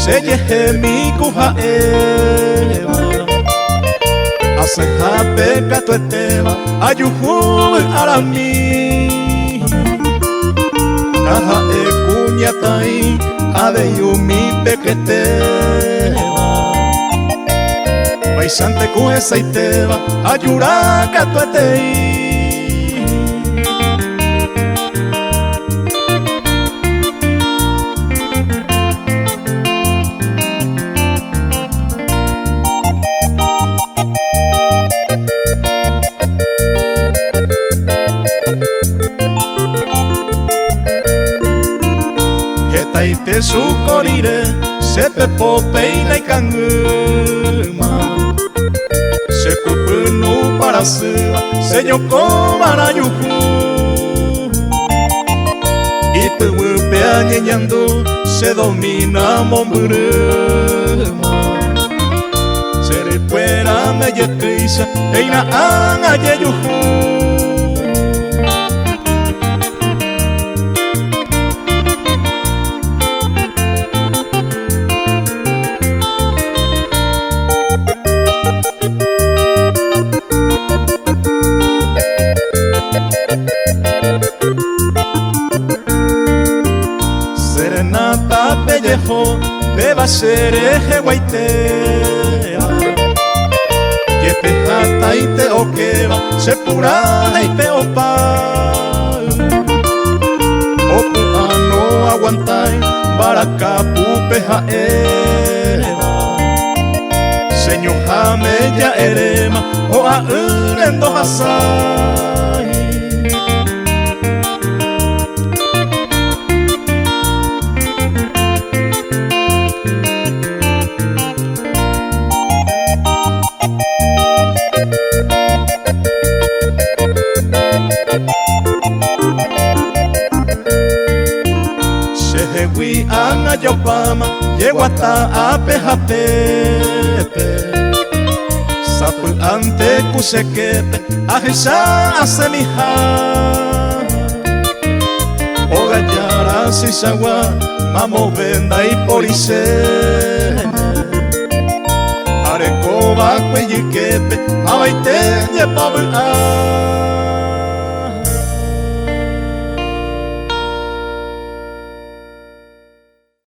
Seye mi kuja eva Aseja peka tu eteva Ayuhu arami Kaja e kuñatai Adeyu mi pequeteva Paisante ku esa iteva Ayuraka tu etei Taite sukorire, sepe popeina ikanguma Seku punu para sua, senyoko barayuku Ipu wupea nyenyando, se domina momburuma Sere fuera me yeteisa, eina anga yeyuhu Serenata pellejo te va a ser eje guaitea Yepejata y te oqueva se pura y te opa Opuja no aguantai baracapu peja eva Señor jame ya erema o a urendo hasai Sehewi anga yopama llego hasta apejapepe Sapu ante kusekepe ajisa asemija Ogayara sisawa mamo venda y policene Arekoba kweyikepe abaite yepabu